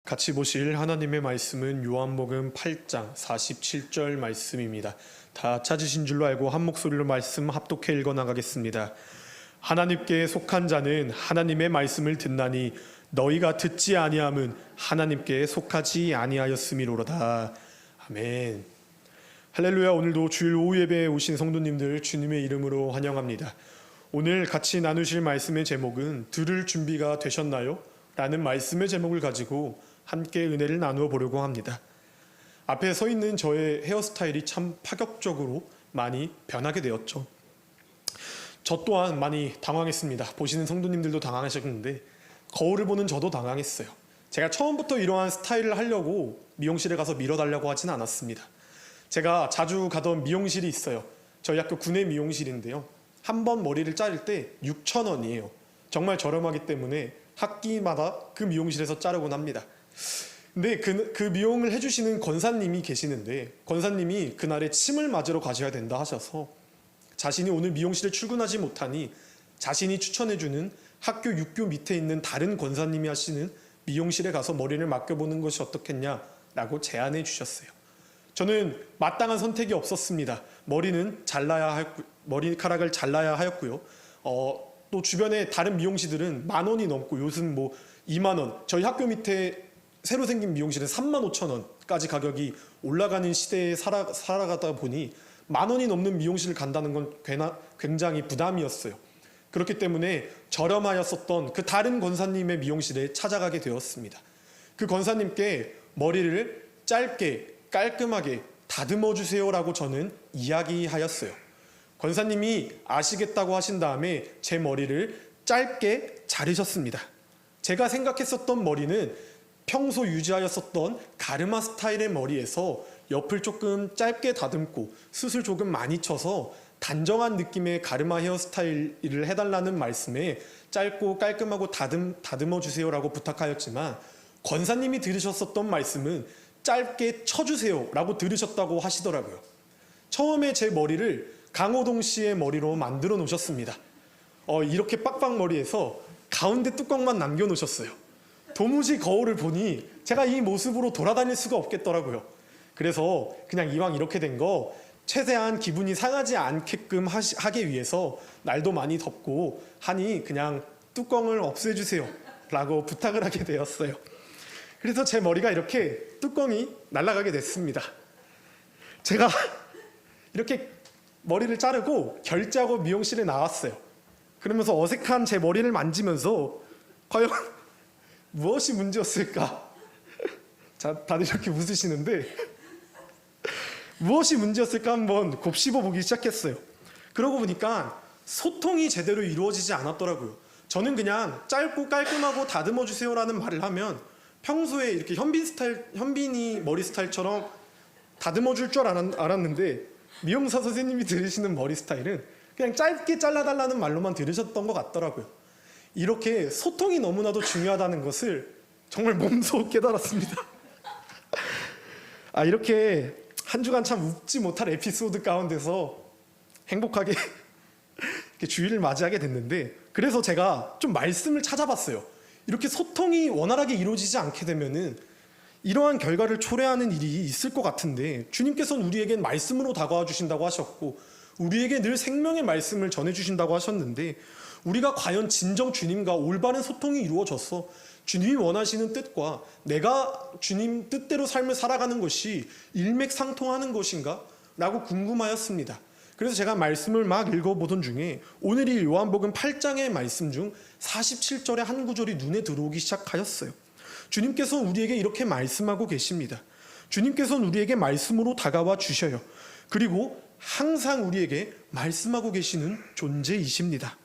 같이 보실 하나님의 말씀은 요한복음 8장 47절 말씀입니다. 다 찾으신 줄로 알고 한 목소리로 말씀 합독해 읽어 나가겠습니다. 하나님께 속한 자는 하나님의 말씀을 듣나니 너희가 듣지 아니함은 하나님께 속하지 아니하였음이로다. 아멘. 할렐루야. 오늘도 주일 오후 예배에 오신 성도님들 주님의 이름으로 환영합니다. 오늘 같이 나누실 말씀의 제목은 들을 준비가 되셨나요? 라는 말씀의 제목을 가지고 함께 은혜를 나누어 보려고 합니다. 앞에 서 있는 저의 헤어스타일이 참 파격적으로 많이 변하게 되었죠. 저 또한 많이 당황했습니다. 보시는 성도님들도 당황하셨는데 거울을 보는 저도 당황했어요. 제가 처음부터 이러한 스타일을 하려고 미용실에 가서 밀어달라고 하진 않았습니다. 제가 자주 가던 미용실이 있어요. 저희 학교 구내 미용실인데요. 한 번 머리를 자를 때 6,000원이에요. 정말 저렴하기 때문에 학기마다 그 미용실에서 자르곤 합니다. 근데 그 미용을 해주시는 권사님이 계시는데 권사님이 그날에 침을 맞으러 가셔야 된다 하셔서 자신이 오늘 미용실에 출근하지 못하니 자신이 추천해주는 학교 6교 밑에 있는 다른 권사님이 하시는 미용실에 가서 머리를 맡겨보는 것이 어떻겠냐라고 제안해 주셨어요. 저는 마땅한 선택이 없었습니다. 머리카락을 잘라야 하였고요. 또 주변에 다른 미용실들은 10,000원이 넘고 요즘 20,000원, 저희 학교 밑에 새로 생긴 미용실은 35,000원까지 가격이 올라가는 시대에 살아가다 보니 10,000원이 넘는 미용실을 간다는 건 굉장히 부담이었어요. 그렇기 때문에 저렴하였었던 그 다른 권사님의 미용실에 찾아가게 되었습니다. 그 권사님께 머리를 짧게 깔끔하게 다듬어 주세요라고 저는 이야기하였어요. 권사님이 아시겠다고 하신 다음에 제 머리를 짧게 자르셨습니다. 제가 생각했었던 머리는 평소 유지하였었던 가르마 스타일의 머리에서 옆을 조금 짧게 다듬고 숱을 조금 많이 쳐서 단정한 느낌의 가르마 헤어스타일을 해달라는 말씀에 짧고 깔끔하고 다듬어 주세요라고 부탁하였지만 권사님이 들으셨었던 말씀은 짧게 쳐주세요 라고 들으셨다고 하시더라고요. 처음에 제 머리를 강호동 씨의 머리로 만들어 놓으셨습니다. 이렇게 빡빡 머리에서 가운데 뚜껑만 남겨 놓으셨어요. 도무지 거울을 보니 제가 이 모습으로 돌아다닐 수가 없겠더라고요. 그래서 그냥 이왕 이렇게 된 거 최대한 기분이 상하지 않게끔 하기 위해서 날도 많이 덥고 하니 그냥 뚜껑을 없애주세요 라고 부탁을 하게 되었어요. 그래서 제 머리가 이렇게 뚜껑이 날아가게 됐습니다. 제가 이렇게 머리를 자르고 결제하고 미용실에 나왔어요. 그러면서 어색한 제 머리를 만지면서 과연 무엇이 문제였을까? 자, 다들 이렇게 웃으시는데 무엇이 문제였을까 한번 곱씹어 보기 시작했어요. 그러고 보니까 소통이 제대로 이루어지지 않았더라고요. 저는 그냥 짧고 깔끔하고 다듬어 주세요라는 말을 하면 평소에 이렇게 현빈이 머리 스타일처럼 다듬어 줄 줄 알았는데 미용사 선생님이 들으시는 머리 스타일은 그냥 짧게 잘라달라는 말로만 들으셨던 것 같더라고요. 이렇게 소통이 너무나도 중요하다는 것을 정말 몸소 깨달았습니다. 이렇게 한 주간 참 웃지 못할 에피소드 가운데서 행복하게 이렇게 주일을 맞이하게 됐는데 그래서 제가 좀 말씀을 찾아봤어요. 이렇게 소통이 원활하게 이루어지지 않게 되면은 이러한 결과를 초래하는 일이 있을 것 같은데 주님께서는 우리에겐 말씀으로 다가와 주신다고 하셨고 우리에게 늘 생명의 말씀을 전해주신다고 하셨는데 우리가 과연 진정 주님과 올바른 소통이 이루어져서 주님이 원하시는 뜻과 내가 주님 뜻대로 삶을 살아가는 것이 일맥상통하는 것인가? 라고 궁금하였습니다. 그래서 제가 말씀을 막 읽어보던 중에 오늘 이 요한복음 8장의 말씀 중 47절의 한 구절이 눈에 들어오기 시작하였어요. 주님께서는 우리에게 이렇게 말씀하고 계십니다. 주님께서는 우리에게 말씀으로 다가와 주셔요. 그리고 항상 우리에게 말씀하고 계시는 존재이십니다.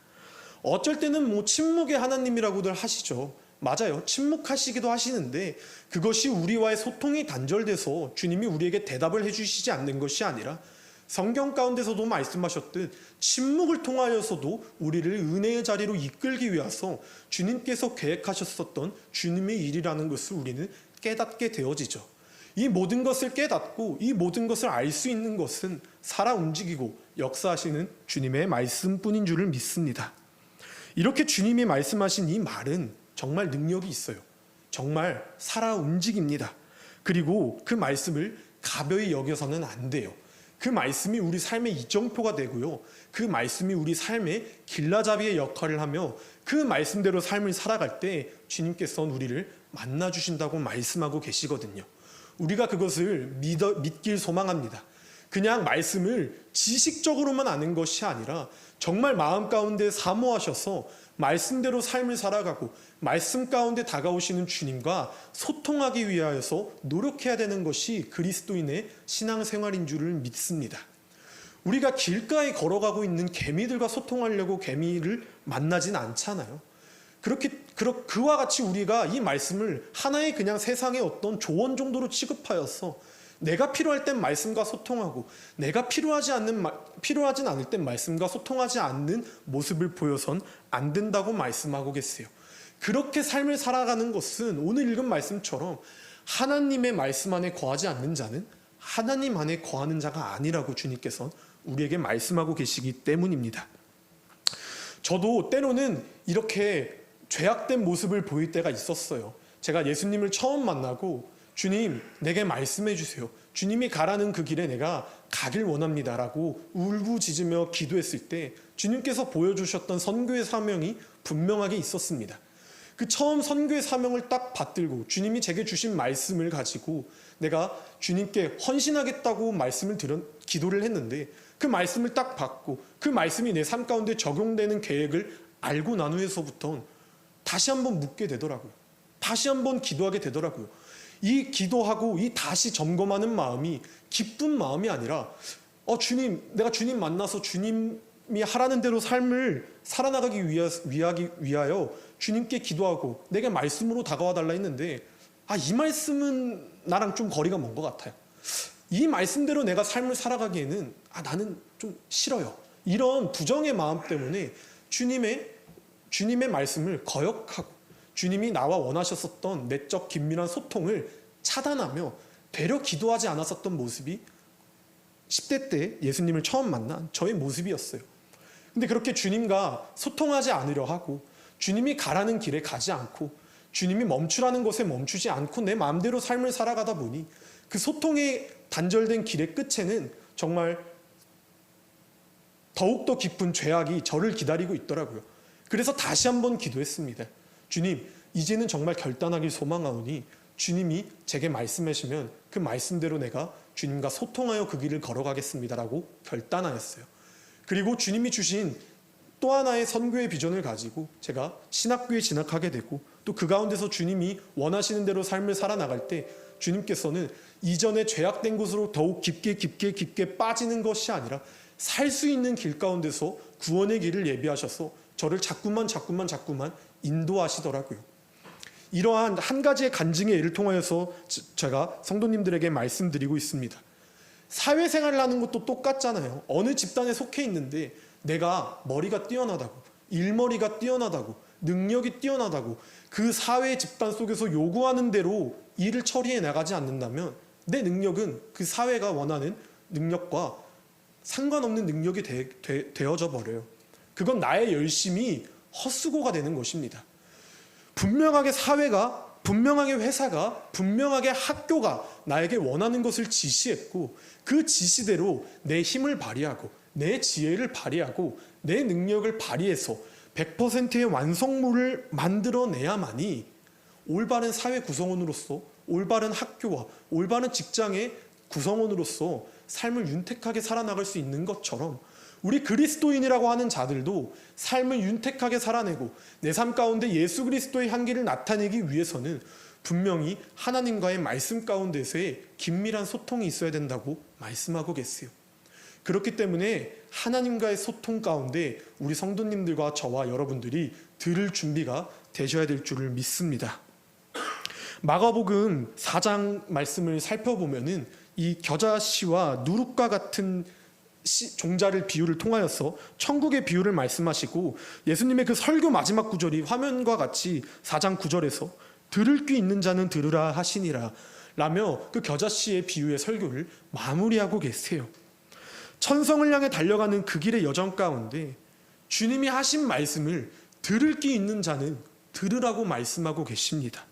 어쩔 때는 침묵의 하나님이라고들 하시죠. 맞아요. 침묵하시기도 하시는데 그것이 우리와의 소통이 단절돼서 주님이 우리에게 대답을 해주시지 않는 것이 아니라 성경 가운데서도 말씀하셨듯 침묵을 통하여서도 우리를 은혜의 자리로 이끌기 위해서 주님께서 계획하셨었던 주님의 일이라는 것을 우리는 깨닫게 되어지죠. 이 모든 것을 깨닫고 이 모든 것을 알 수 있는 것은 살아 움직이고 역사하시는 주님의 말씀뿐인 줄을 믿습니다. 이렇게 주님이 말씀하신 이 말은 정말 능력이 있어요. 정말 살아 움직입니다. 그리고 그 말씀을 가벼이 여겨서는 안 돼요. 그 말씀이 우리 삶의 이정표가 되고요. 그 말씀이 우리 삶의 길라잡이의 역할을 하며 그 말씀대로 삶을 살아갈 때 주님께서는 우리를 만나주신다고 말씀하고 계시거든요. 우리가 그것을 믿길 소망합니다. 그냥 말씀을 지식적으로만 아는 것이 아니라 정말 마음 가운데 사모하셔서 말씀대로 삶을 살아가고 말씀 가운데 다가오시는 주님과 소통하기 위하여서 노력해야 되는 것이 그리스도인의 신앙생활인 줄을 믿습니다. 우리가 길가에 걸어가고 있는 개미들과 소통하려고 개미를 만나진 않잖아요. 그와 같이 우리가 이 말씀을 하나의 그냥 세상의 어떤 조언 정도로 취급하여서 내가 필요할 땐 말씀과 소통하고 내가 필요하진 않을 땐 말씀과 소통하지 않는 모습을 보여선 안 된다고 말씀하고 계세요. 그렇게 삶을 살아가는 것은 오늘 읽은 말씀처럼 하나님의 말씀 안에 거하지 않는 자는 하나님 안에 거하는 자가 아니라고 주님께서는 우리에게 말씀하고 계시기 때문입니다. 저도 때로는 이렇게 죄악된 모습을 보일 때가 있었어요. 제가 예수님을 처음 만나고 주님, 내게 말씀해 주세요. 주님이 가라는 그 길에 내가 가길 원합니다라고 울부짖으며 기도했을 때 주님께서 보여주셨던 선교의 사명이 분명하게 있었습니다. 그 처음 선교의 사명을 딱 받들고 주님이 제게 주신 말씀을 가지고 내가 주님께 헌신하겠다고 기도를 했는데 그 말씀을 딱 받고 그 말씀이 내 삶 가운데 적용되는 계획을 알고 난 후에서부터 다시 한번 묻게 되더라고요. 다시 한번 기도하게 되더라고요. 이 기도하고 이 다시 점검하는 마음이 기쁜 마음이 아니라 주님, 내가 주님 만나서 주님이 하라는 대로 삶을 살아나가기 위하여 주님께 기도하고 내게 말씀으로 다가와 달라 했는데 이 말씀은 나랑 좀 거리가 먼 것 같아요. 이 말씀대로 내가 삶을 살아가기에는 나는 좀 싫어요. 이런 부정의 마음 때문에 주님의 말씀을 거역하고 주님이 나와 원하셨었던 내적 긴밀한 소통을 차단하며 되려 기도하지 않았었던 모습이 10대 때 예수님을 처음 만난 저의 모습이었어요. 근데 그렇게 주님과 소통하지 않으려 하고 주님이 가라는 길에 가지 않고 주님이 멈추라는 것에 멈추지 않고 내 마음대로 삶을 살아가다 보니 그 소통의 단절된 길의 끝에는 정말 더욱더 깊은 죄악이 저를 기다리고 있더라고요. 그래서 다시 한번 기도했습니다. 주님, 이제는 정말 결단하길 소망하오니 주님이 제게 말씀하시면 그 말씀대로 내가 주님과 소통하여 그 길을 걸어가겠습니다라고 결단하였어요. 그리고 주님이 주신 또 하나의 선교의 비전을 가지고 제가 신학교에 진학하게 되고 또 그 가운데서 주님이 원하시는 대로 삶을 살아나갈 때 주님께서는 이전에 죄악된 곳으로 더욱 깊게 빠지는 것이 아니라 살 수 있는 길 가운데서 구원의 길을 예비하셔서 저를 자꾸만 인도하시더라고요. 이러한 한 가지의 간증의 예를 통하여서 제가 성도님들에게 말씀드리고 있습니다. 사회생활을 하는 것도 똑같잖아요. 어느 집단에 속해 있는데 내가 머리가 뛰어나다고, 일머리가 뛰어나다고, 능력이 뛰어나다고 그 사회 집단 속에서 요구하는 대로 일을 처리해 나가지 않는다면 내 능력은 그 사회가 원하는 능력과 상관없는 능력이 되어져 버려요. 그건 나의 열심이 헛수고가 되는 것입니다. 분명하게 사회가, 분명하게 회사가, 분명하게 학교가 나에게 원하는 것을 지시했고 그 지시대로 내 힘을 발휘하고 내 지혜를 발휘하고 내 능력을 발휘해서 100%의 완성물을 만들어내야만이 올바른 사회 구성원으로서, 올바른 학교와 올바른 직장의 구성원으로서 삶을 윤택하게 살아나갈 수 있는 것처럼 우리 그리스도인이라고 하는 자들도 삶을 윤택하게 살아내고 내 삶 가운데 예수 그리스도의 향기를 나타내기 위해서는 분명히 하나님과의 말씀 가운데서의 긴밀한 소통이 있어야 된다고 말씀하고 계세요. 그렇기 때문에 하나님과의 소통 가운데 우리 성도님들과 저와 여러분들이 들을 준비가 되셔야 될 줄을 믿습니다. 마가복음 4장 말씀을 살펴보면은 이 겨자씨와 누룩과 같은 종자를 비유를 통하여서 천국의 비유를 말씀하시고 예수님의 그 설교 마지막 구절이 화면과 같이 4장 9절에서 들을 귀 있는 자는 들으라 하시니라 라며 그 겨자씨의 비유의 설교를 마무리하고 계세요. 천성을 향해 달려가는 그 길의 여정 가운데 주님이 하신 말씀을 들을 귀 있는 자는 들으라고 말씀하고 계십니다.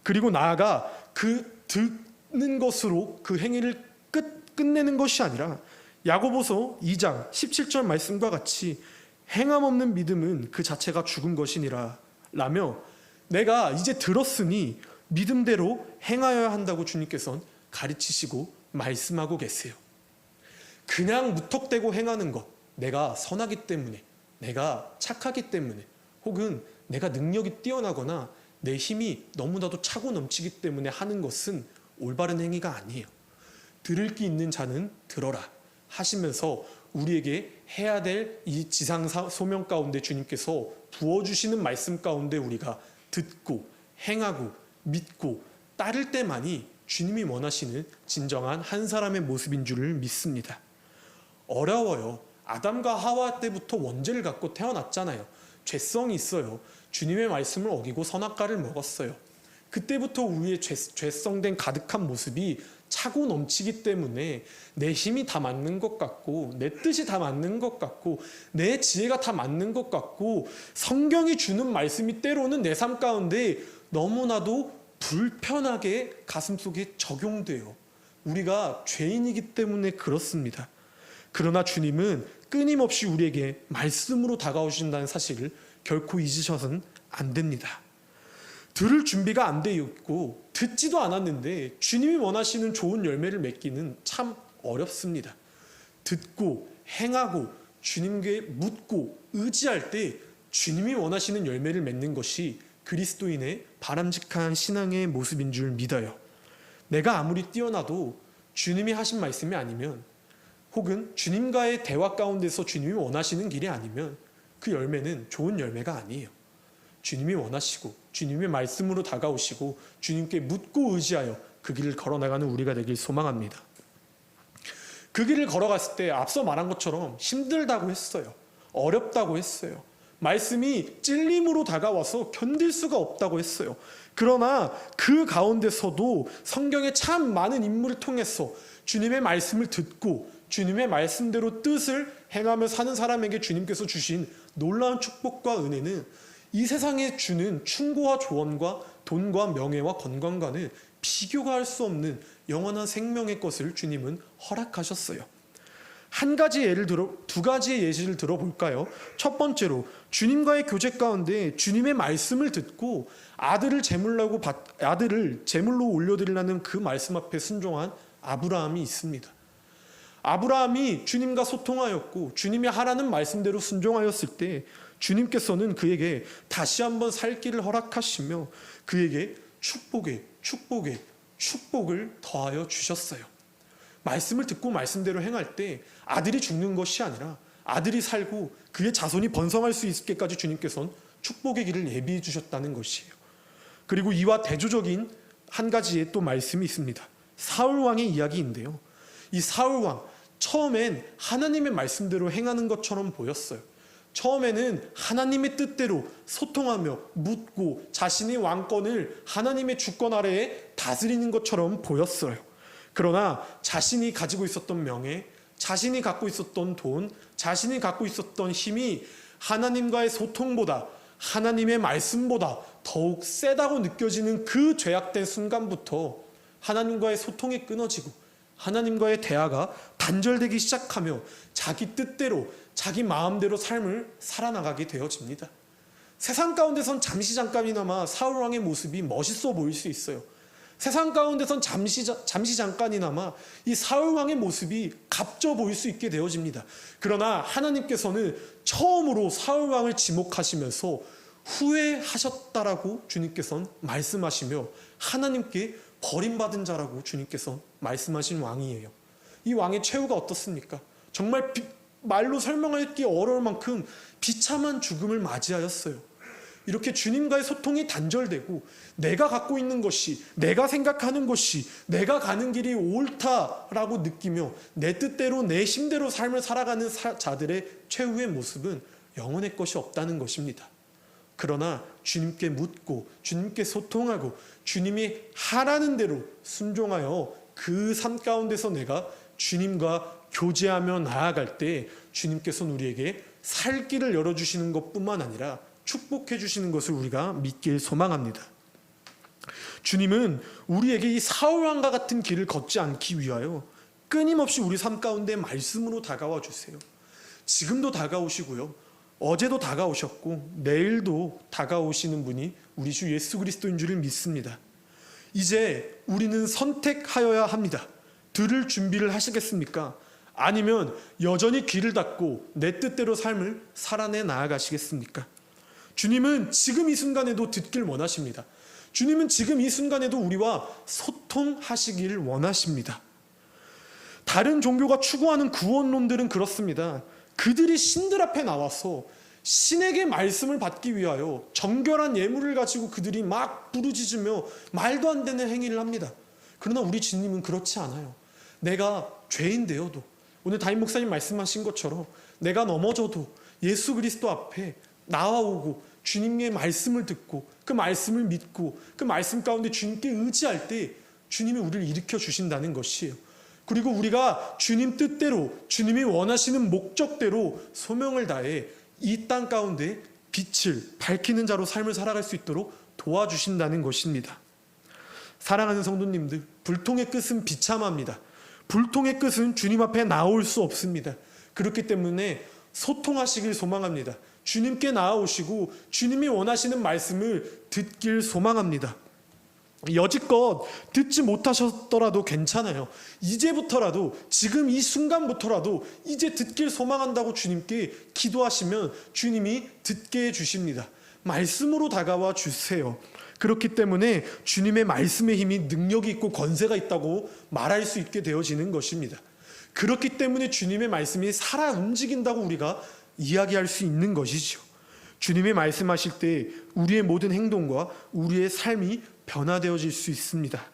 그리고 나아가 그 듣는 것으로 그 행위를 끝내는 것이 아니라 야고보서 2장 17절 말씀과 같이 행함 없는 믿음은 그 자체가 죽은 것이니라 라며 내가 이제 들었으니 믿음대로 행하여야 한다고 주님께서는 가르치시고 말씀하고 계세요. 그냥 무턱대고 행하는 것, 내가 선하기 때문에, 내가 착하기 때문에, 혹은 내가 능력이 뛰어나거나 내 힘이 너무나도 차고 넘치기 때문에 하는 것은 올바른 행위가 아니에요. 들을 기 있는 자는 들어라 하시면서 우리에게 해야 될 이 지상 소명 가운데 주님께서 부어주시는 말씀 가운데 우리가 듣고 행하고 믿고 따를 때만이 주님이 원하시는 진정한 한 사람의 모습인 줄을 믿습니다. 어려워요. 아담과 하와 때부터 원죄를 갖고 태어났잖아요. 죄성이 있어요. 주님의 말씀을 어기고 선악과를 먹었어요. 그때부터 우리의 죄성된 가득한 모습이 차고 넘치기 때문에 내 힘이 다 맞는 것 같고 내 뜻이 다 맞는 것 같고 내 지혜가 다 맞는 것 같고 성경이 주는 말씀이 때로는 내 삶 가운데 너무나도 불편하게 가슴속에 적용돼요. 우리가 죄인이기 때문에 그렇습니다. 그러나 주님은 끊임없이 우리에게 말씀으로 다가오신다는 사실을 결코 잊으셔서는 안 됩니다. 들을 준비가 안 되어 있고 듣지도 않았는데 주님이 원하시는 좋은 열매를 맺기는 참 어렵습니다. 듣고 행하고 주님께 묻고 의지할 때 주님이 원하시는 열매를 맺는 것이 그리스도인의 바람직한 신앙의 모습인 줄 믿어요. 내가 아무리 뛰어나도 주님이 하신 말씀이 아니면 혹은 주님과의 대화 가운데서 주님이 원하시는 길이 아니면 그 열매는 좋은 열매가 아니에요. 주님이 원하시고 주님의 말씀으로 다가오시고 주님께 묻고 의지하여 그 길을 걸어나가는 우리가 되길 소망합니다. 그 길을 걸어갔을 때 앞서 말한 것처럼 힘들다고 했어요. 어렵다고 했어요. 말씀이 찔림으로 다가와서 견딜 수가 없다고 했어요. 그러나 그 가운데서도 성경의 참 많은 인물을 통해서 주님의 말씀을 듣고 주님의 말씀대로 뜻을 행하며 사는 사람에게 주님께서 주신 놀라운 축복과 은혜는 이 세상에 주는 충고와 조언과 돈과 명예와 건강과는 비교가 할 수 없는 영원한 생명의 것을 주님은 허락하셨어요. 두 가지의 예시를 들어볼까요? 첫 번째로 주님과의 교제 가운데 주님의 말씀을 듣고 아들을 제물로 올려드리라는 그 말씀 앞에 순종한 아브라함이 있습니다. 아브라함이 주님과 소통하였고 주님이 하라는 말씀대로 순종하였을 때 주님께서는 그에게 다시 한번 살 길을 허락하시며 그에게 축복을 더하여 주셨어요. 말씀을 듣고 말씀대로 행할 때 아들이 죽는 것이 아니라 아들이 살고 그의 자손이 번성할 수 있게까지 주님께서는 축복의 길을 예비해 주셨다는 것이에요. 그리고 이와 대조적인 한 가지의 또 말씀이 있습니다. 사울 왕의 이야기인데요. 이 사울 왕 처음엔 하나님의 말씀대로 행하는 것처럼 보였어요. 처음에는 하나님의 뜻대로 소통하며 묻고 자신의 왕권을 하나님의 주권 아래에 다스리는 것처럼 보였어요. 그러나 자신이 가지고 있었던 명예, 자신이 갖고 있었던 돈, 자신이 갖고 있었던 힘이 하나님과의 소통보다 하나님의 말씀보다 더욱 세다고 느껴지는 그 죄악된 순간부터 하나님과의 소통이 끊어지고 하나님과의 대화가 단절되기 시작하며 자기 뜻대로 자기 마음대로 삶을 살아나가게 되어집니다. 세상 가운데선 잠시잠깐이나마 사울왕의 모습이 멋있어 보일 수 있어요. 세상 가운데선 잠시 잠깐이나마 이 사울왕의 모습이 값져 보일 수 있게 되어집니다. 그러나 하나님께서는 처음으로 사울왕을 지목하시면서 후회하셨다라고 주님께서는 말씀하시며 하나님께 버림받은 자라고 주님께서 말씀하신 왕이에요. 이 왕의 최후가 어떻습니까? 정말 말로 설명하기 어려울 만큼 비참한 죽음을 맞이하였어요. 이렇게 주님과의 소통이 단절되고 내가 갖고 있는 것이, 내가 생각하는 것이, 내가 가는 길이 옳다라고 느끼며 내 뜻대로 내 힘대로 삶을 살아가는 자들의 최후의 모습은 영원의 것이 없다는 것입니다. 그러나 주님께 묻고 주님께 소통하고 주님이 하라는 대로 순종하여 그 삶 가운데서 내가 주님과 교제하며 나아갈 때 주님께서는 우리에게 살 길을 열어주시는 것뿐만 아니라 축복해 주시는 것을 우리가 믿길 소망합니다. 주님은 우리에게 이 사울왕과 같은 길을 걷지 않기 위하여 끊임없이 우리 삶 가운데 말씀으로 다가와 주세요. 지금도 다가오시고요, 어제도 다가오셨고 내일도 다가오시는 분이 우리 주 예수 그리스도인 줄을 믿습니다. 이제 우리는 선택하여야 합니다. 들을 준비를 하시겠습니까? 아니면 여전히 귀를 닫고 내 뜻대로 삶을 살아내 나아가시겠습니까? 주님은 지금 이 순간에도 듣길 원하십니다. 주님은 지금 이 순간에도 우리와 소통하시길 원하십니다. 다른 종교가 추구하는 구원론들은 그렇습니다. 그들이 신들 앞에 나와서 신에게 말씀을 받기 위하여 정결한 예물을 가지고 그들이 막 부르짖으며 말도 안 되는 행위를 합니다. 그러나 우리 주님은 그렇지 않아요. 내가 죄인 되어도, 오늘 담임 목사님 말씀하신 것처럼 내가 넘어져도 예수 그리스도 앞에 나와오고 주님의 말씀을 듣고 그 말씀을 믿고 그 말씀 가운데 주님께 의지할 때 주님이 우리를 일으켜 주신다는 것이에요. 그리고 우리가 주님 뜻대로, 주님이 원하시는 목적대로 소명을 다해 이 땅 가운데 빛을 밝히는 자로 삶을 살아갈 수 있도록 도와주신다는 것입니다. 사랑하는 성도님들, 불통의 끝은 비참합니다. 불통의 끝은 주님 앞에 나올 수 없습니다. 그렇기 때문에 소통하시길 소망합니다. 주님께 나아오시고 주님이 원하시는 말씀을 듣길 소망합니다. 여지껏 듣지 못하셨더라도 괜찮아요. 이제부터라도, 지금 이 순간부터라도 이제 듣길 소망한다고 주님께 기도하시면 주님이 듣게 해주십니다. 말씀으로 다가와 주세요. 그렇기 때문에 주님의 말씀의 힘이 능력이 있고 권세가 있다고 말할 수 있게 되어지는 것입니다. 그렇기 때문에 주님의 말씀이 살아 움직인다고 우리가 이야기할 수 있는 것이죠. 주님이 말씀하실 때 우리의 모든 행동과 우리의 삶이 변화되어질 수 있습니다.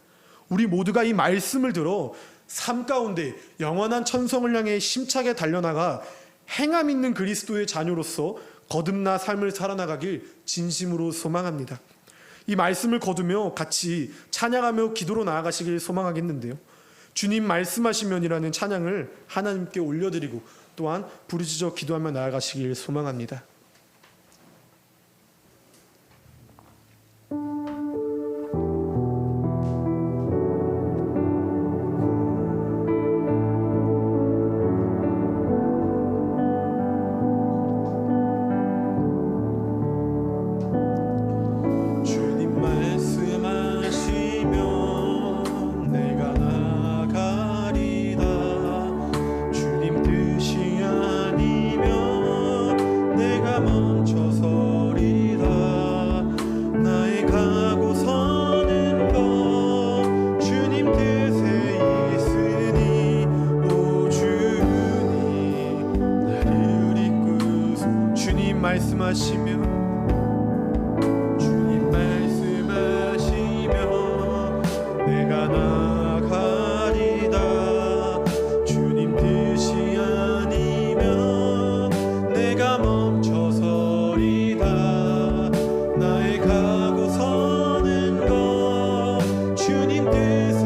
우리 모두가 이 말씀을 들어 삶 가운데 영원한 천성을 향해 힘차게 달려나가 행함 있는 그리스도의 자녀로서 거듭나 삶을 살아나가길 진심으로 소망합니다. 이 말씀을 거두며 같이 찬양하며 기도로 나아가시길 소망하겠는데요, 주님 말씀하시면이라는 찬양을 하나님께 올려드리고 또한 부르짖어 기도하며 나아가시길 소망합니다. 주님 말씀하시며 내가 나아가리다. 주님 뜻이 아니면 내가 멈춰서리다. 나의 가고 서는 것 주님 뜻에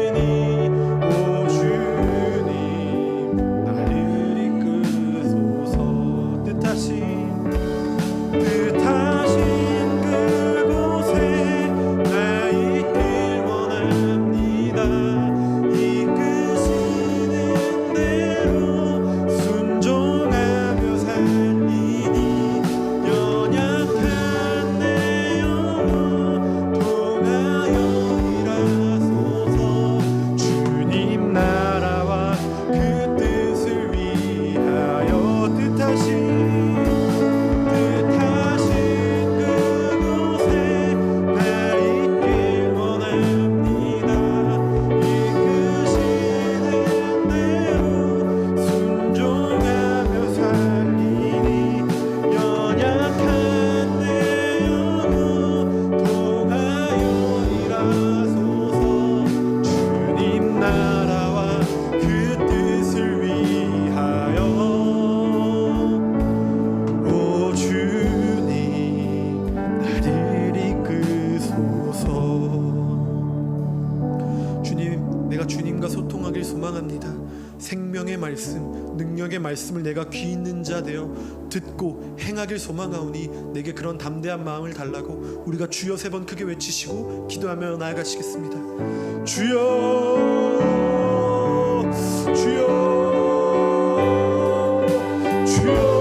있으니 오 주님 나를 이끄소서. 뜻하신 그곳에 나 있길 원합니다. 이끄시는 대로 순종하며 살리니 연약한 내 영혼 통하여 일하소서. 주님 나라와 그 뜻을 위하여 뜻하신 그곳에 나 있길 원합니다. 이끄시는 대로 순종하며 살리니 연약한 내 영혼 통하여 일하소서. 주님 나라와 그 뜻을 위하여 오 주님 나를 이끄소서. 주님, 내가 주님과 소통하길 소망합니다. 생명의 생명의 말씀, 능력의 말씀을 내가 귀 있는 자 되어 듣고 행하길 소망하오니 내게 그런 담대한 마음을 달라고 우리가 주여 3번 크게 외치시고 기도하며 나아가시겠습니다. 주여, 주여, 주여.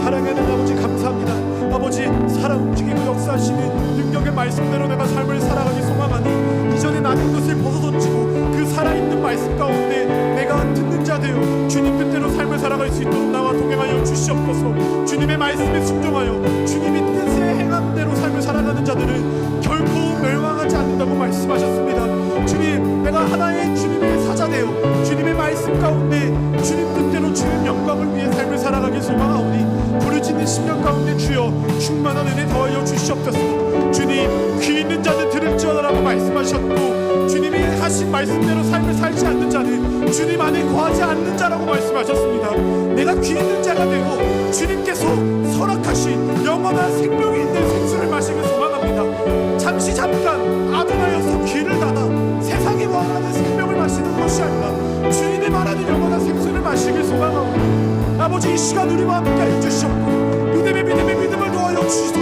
사랑하는 아버지 감사합니다. 아버지 살아 움직이고 역사하시는 능력의 말씀대로 내가 삶을 살아가기 소망하니 이전에 나는 것을 벗어던지고 그 살아있는 말씀 가운데 내가 듣는 자 되어 주님 뜻대로 삶을 살아갈 수 있도록 나와 동행하여 주시옵소서. 주님의 말씀에 순종하여 주님이 뜻에 행한 대로 삶을 살아가는 자들은 결코 멸망하지 않는다고 말씀하셨습니다. 주님, 내가 하나의 주님의 사자 되어 주님의 말씀 가운데 주님 뜻대로 주님 영광을 위해 삶을 살아가길 소망하오니 부르짖는 심령 가운데 주여 충만한 은혜 더하여 주시옵소서. 주님, 귀 있는 자는 들을지어다라고 말씀하셨고 주님이 하신 말씀대로 삶을 살지 않는 자는 주님 안에 거하지 않는 자라고 말씀하셨습니다. 내가 귀 있는 자가 되고 주님께서 허락하신 영원한 생명이 있는 생수를 마시길 소망합니다. 잠시 잠깐 아둔하여서 귀를 닫아 세상이 원하는 생명을 마시는 것이 아니라 주님이 말하는 영원한 생수를 마시길 소망하오니 아버지 이 시간 우리와 함께 해주시옵고 믿음의 믿음을 더하여 주시사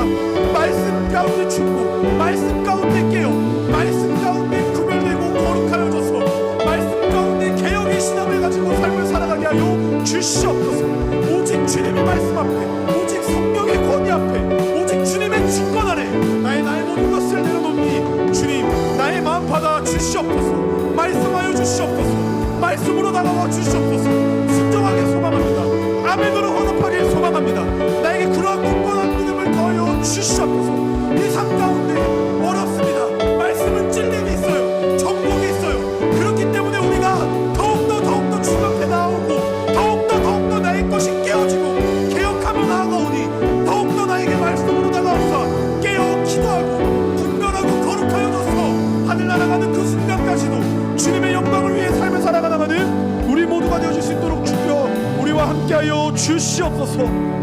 말씀 가운데 죽고 말씀 가운데 깨어 말씀 가운데 구별되고 거룩하여져서 말씀 가운데 개혁의 신앙을 가지고 삶을 살아가게 하여 주시옵소서. 오직 주님의 말씀 앞에 오직 성령의 권위 앞에 오직 주님의 직권 아래 나의 모든 것을 내려놓니 주님 나의 마음 받아 주시옵소서. 말씀하여 주시옵소서. 말씀으로 다가와 주시옵소서. 순종하게 소망합니다. 아멘으로 헌합하게 소망합니다. 나에게 그러한 굳건한 믿음을 더하여 주시옵소서. 이 삶 가운데 어렵습니다. 말씀은 찔림이 있어요. 정복이 있어요. 그렇기 때문에 우리가 더욱더 주 앞에 나오고 더욱더 나의 것이 깨어지고 개혁하며 나아가오니 더욱더 나에게 말씀으로 다가와서 깨어 기도하고 분별하고 거룩하여져서 하늘나라 가는 그 순간까지도 주님의 영광을 위해 삶을 살아가는 우리 모두가 되어줄 수 있도록 주여 우리와 함께하여 주시옵소서.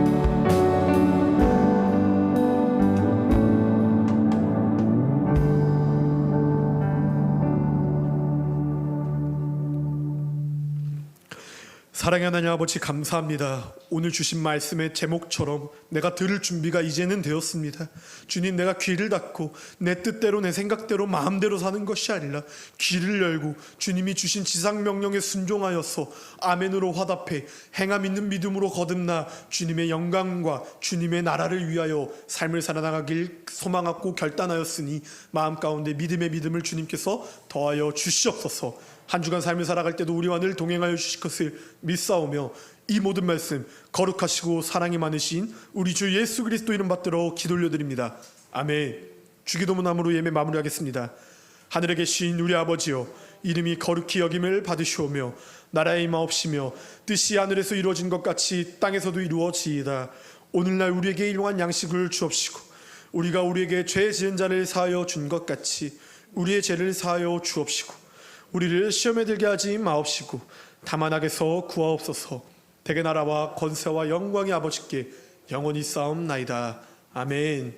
사랑의 하나님 아버지 감사합니다. 오늘 주신 말씀의 제목처럼 내가 들을 준비가 이제는 되었습니다. 주님, 내가 귀를 닫고 내 뜻대로 내 생각대로 마음대로 사는 것이 아니라 귀를 열고 주님이 주신 지상명령에 순종하여서 아멘으로 화답해 행함 있는 믿음으로 거듭나 주님의 영광과 주님의 나라를 위하여 삶을 살아나가길 소망하고 결단하였으니 마음 가운데 믿음의 믿음을 주님께서 더하여 주시옵소서. 한 주간 삶을 살아갈 때도 우리와 늘 동행하여 주실 것을 믿사오며 이 모든 말씀 거룩하시고 사랑이 많으신 우리 주 예수 그리스도 이름 받들어 기도 올려드립니다. 아멘. 주기도문함으로 예배 마무리하겠습니다. 하늘에 계신 우리 아버지여, 이름이 거룩히 여김을 받으시오며 나라의 임하옵시며 뜻이 하늘에서 이루어진 것 같이 땅에서도 이루어지이다. 오늘날 우리에게 일용할 양식을 주옵시고 우리가 우리에게 죄 지은 자를 사하여 준 것 같이 우리의 죄를 사하여 주옵시고 우리를 시험에 들게 하지 마옵시고 다만 악에서 구하옵소서. 대개 나라와 권세와 영광이 아버지께 영원히 쌓옵나이다. 아멘.